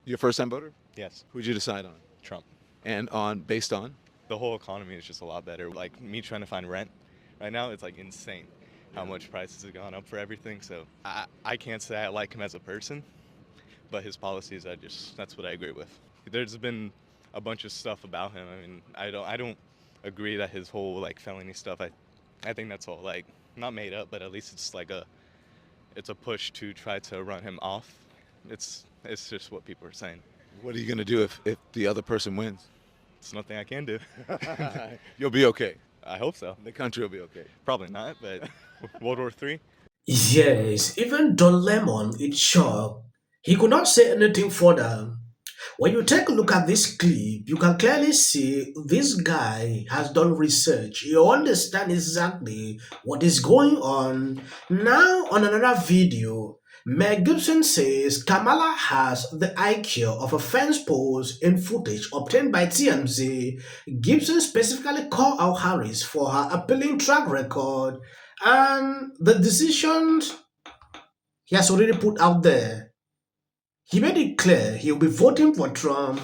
You a first-time voter? Yes. Who'd you decide on? Trump. And based on? The whole economy is just a lot better. Like me trying to find rent right now, it's like insane how much prices have gone up for everything. So I can't say I like him as a person, but his policies, that's what I agree with. There's been a bunch of stuff about him. I mean, I don't agree that his whole like felony stuff, I think that's all like not made up, but at least it's like it's a push to try to run him off. It's just what people are saying. What are you going to do if the other person wins? It's nothing I can do. You'll be okay. I hope so. The country will be okay. Probably not, but World War III? Yes, even Don Lemon is shocked. He could not say anything further. When you take a look at this clip, you can clearly see this guy has done research. He understands exactly what is going on. Now, on another video, Mel Gibson says Kamala has the IQ of a fence post in footage obtained by TMZ. Gibson specifically called out Harris for her appealing track record and the decisions he has already put out there. He made it clear he'll be voting for Trump.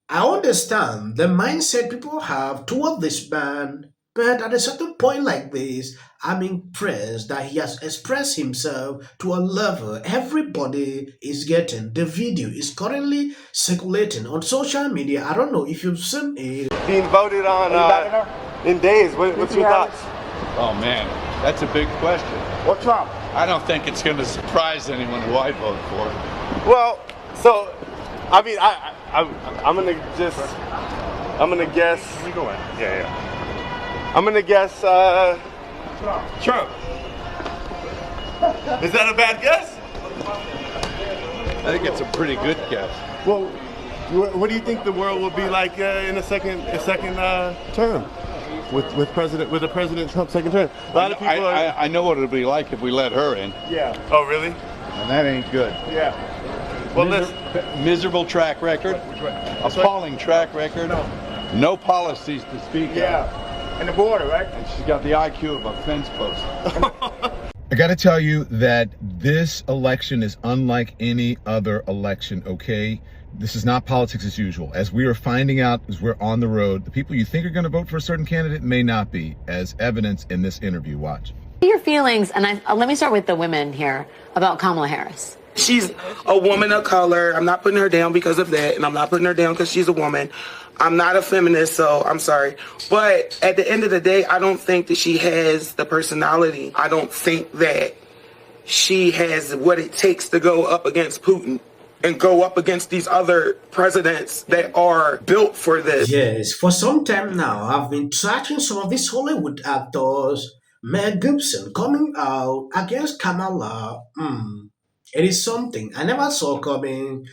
I understand the mindset people have toward this man, but at a certain point like this, I'm impressed that he has expressed himself to a level everybody is getting. The video is currently circulating on social media. I don't know if you've seen it. Being voted on in days. What's your thoughts? Oh man, that's a big question. Well, Trump. I don't think it's going to surprise anyone who I vote for. Well, so I mean, I'm gonna guess. Can we go in? Yeah. I'm gonna guess Trump. Is that a bad guess? I think it's a pretty good guess. Well, what do you think the world will be like in a second term with a President Trump second term? A lot of people I know what it'll be like if we let her in. Yeah. Oh, really? And that ain't good. Yeah. Well, miserable track record, appalling track record, no policies to speak of. Yeah, and the border, right? And she's got the IQ of a fence post. I got to tell you that this election is unlike any other election, okay? This is not politics as usual. As we are finding out as we're on the road, the people you think are going to vote for a certain candidate may not be, as evidence in this interview. Watch. Your feelings, and let me start with the women here, about Kamala Harris. She's a woman of color. I'm not putting her down because of that, and I'm not putting her down because she's a woman. I'm not a feminist, so I'm sorry. But at the end of the day, I don't think that she has the personality. I don't think that she has what it takes to go up against Putin and go up against these other presidents that are built for this. Yes, for some time now, I've been tracking some of these Hollywood actors. Mel Gibson coming out against Kamala. It is something I never saw coming.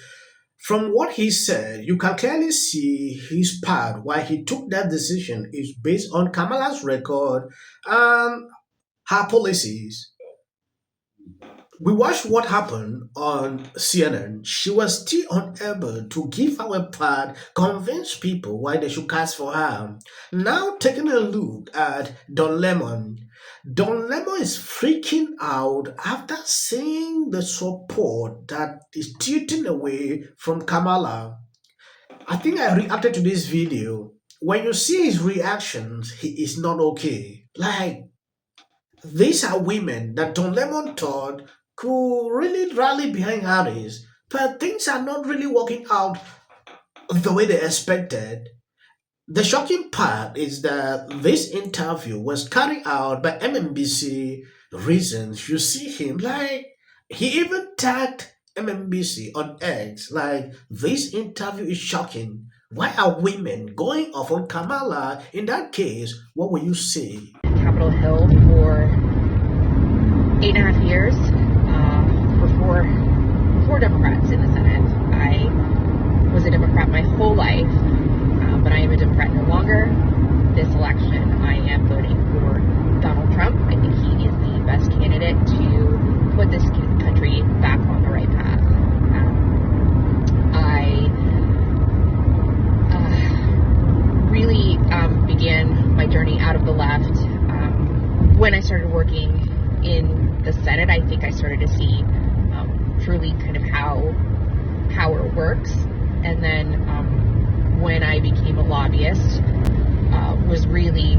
From what he said, you can clearly see his part why he took that decision is based on Kamala's record and her policies. We watched what happened on CNN. She was still unable to give our part, convince people why they should cast for her. Now taking a look at Don Lemon. Don Lemon is freaking out after seeing the support that is tilting away from Kamala. I think I reacted to this video. When you see his reactions, he is not okay. Like, these are women that Don Lemon thought could really rally behind Harris, but things are not really working out the way they expected. The shocking part is that this interview was carried out by MSNBC. Reasons you see him, like, he even tagged MSNBC on X, like, this interview is shocking. Why are women going off on Kamala? In that case, what will you say? Capitol Hill for 8.5 years, for four Democrats in the Senate. I was a Democrat my whole life, but I am a Democrat no longer. This election, I am voting for Donald Trump. I think he is the best candidate to put this country back on the right path. I really began my journey out of the left when I started working in the Senate. I think I started to see truly kind of how power works. And then when I became a lobbyist, was really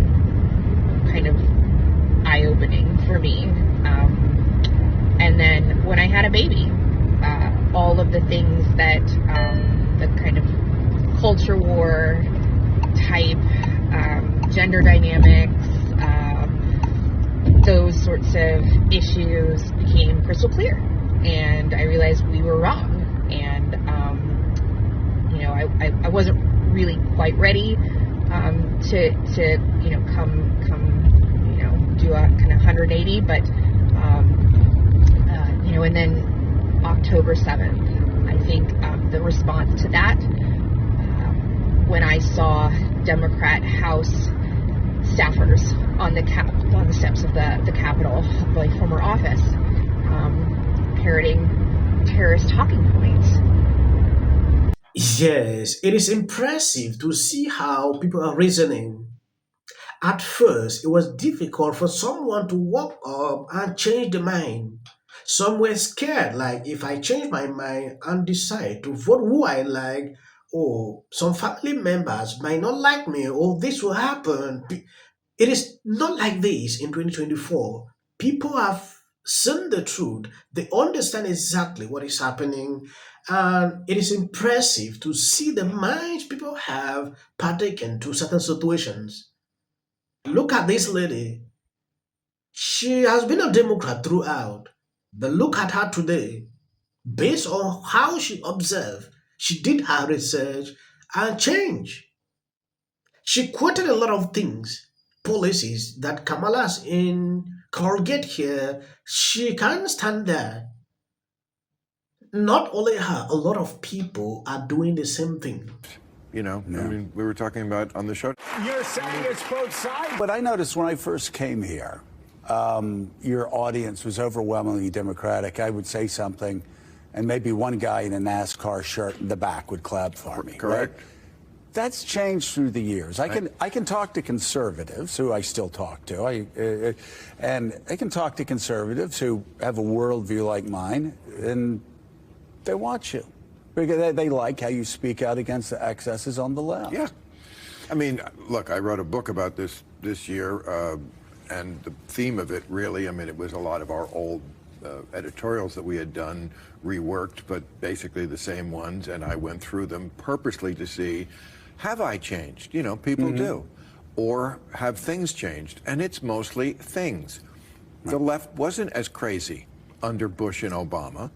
kind of eye-opening for me. And then when I had a baby, all of the things that the kind of culture war type, gender dynamics, those sorts of issues became crystal clear. And I realized we were wrong. And, I wasn't really quite ready to come do a kind of 180, but and then October 7th, I think the response to that, when I saw Democrat House staffers on the steps of the Capitol, my former office, parroting terrorist talking points. Yes, it is impressive to see how people are reasoning. At first, it was difficult for someone to walk up and change their mind. Some were scared, like if I change my mind and decide to vote who I like, or some family members might not like me, or this will happen. It is not like this in 2024. People have seen the truth, they understand exactly what is happening, and it is impressive to see the minds people have partaken to certain situations. Look at this lady. She has been a Democrat throughout. But look at her today. Based on how she observed, she did her research and change. She quoted a lot of things, policies that Kamala's in Colgate here. She can't stand there. Not only her, a lot of people are doing the same thing. You know, I mean, we were talking about on the show. You're saying it's both sides. But I noticed when I first came here, your audience was overwhelmingly Democratic. I would say something, and maybe one guy in a NASCAR shirt in the back would clap for me. Correct. Right? That's changed through the years. I can talk to conservatives, who I still talk to, and I can talk to conservatives who have a worldview like mine, and they watch you. Because they like how you speak out against the excesses on the left. Yeah. I mean, look, I wrote a book about this year, and the theme of it really, I mean, it was a lot of our old editorials that we had done, reworked, but basically the same ones, and I went through them purposely to see, have I changed? You know, people do. Or have things changed? And it's mostly things. Right. The left wasn't as crazy under Bush and Obama.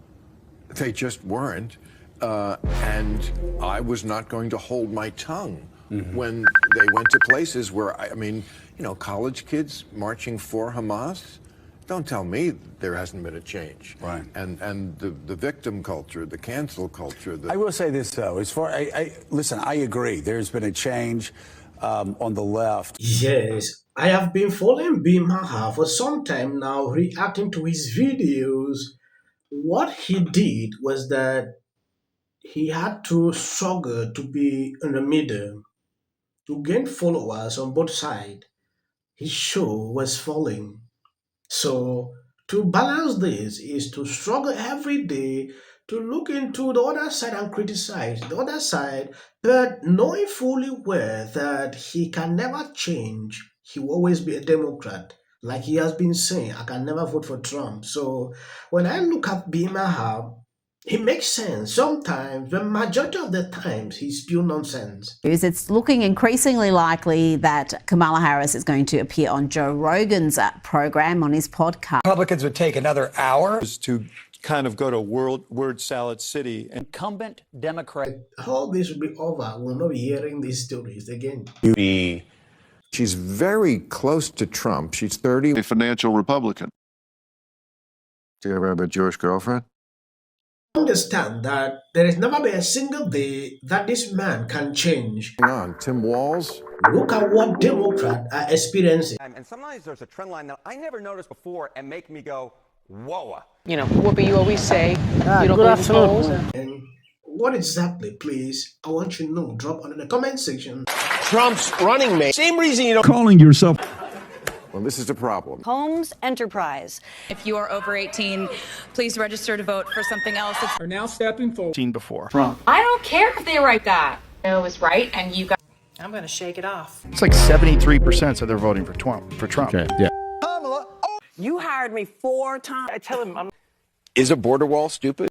They just weren't. And I was not going to hold my tongue when they went to places where, I mean, you know, college kids marching for Hamas. Don't tell me there hasn't been a change. Right. And the victim culture, the cancel culture. I will say this, though. As far, listen, I agree. There's been a change on the left. Yes, I have been following Bill Maher for some time now, reacting to his videos. What he did was that he had to struggle to be in the middle, to gain followers on both sides. His show was falling. So, to balance this is to struggle every day to look into the other side and criticize the other side, but knowing fully well that he can never change. He will always be a Democrat. Like he has been saying, I can never vote for Trump. So, when I look at Bimahab, it makes sense. Sometimes, the majority of the times, he spews nonsense. It's looking increasingly likely that Kamala Harris is going to appear on Joe Rogan's program on his podcast. Republicans would take another hour to kind of go to word salad city. Incumbent Democrat. All this will be over. We'll not be hearing these stories again. She's very close to Trump. She's 30. A financial Republican. Do you ever have a Jewish girlfriend? Understand that there has never been a single day that this man can change. Hang on, Tim Walz. Look at what Democrats are experiencing. And sometimes there's a trend line that I never noticed before and make me go, whoa. You know, Whoopi, you always say you don't believe in polls. And what exactly, please? I want you to know. Drop under the comment section. Trump's running mate. Same reason you don't. Calling yourself. Well, this is a problem. Homes Enterprise. If you are over 18, please register to vote for something else. Are now stepping forward. Seen before. Trump. I don't care if they write that. It was right, and you got. I'm going to shake it off. It's like 73% said they're voting for Trump. Okay, yeah. You hired me 4 times. I tell him I'm. Is a border wall stupid?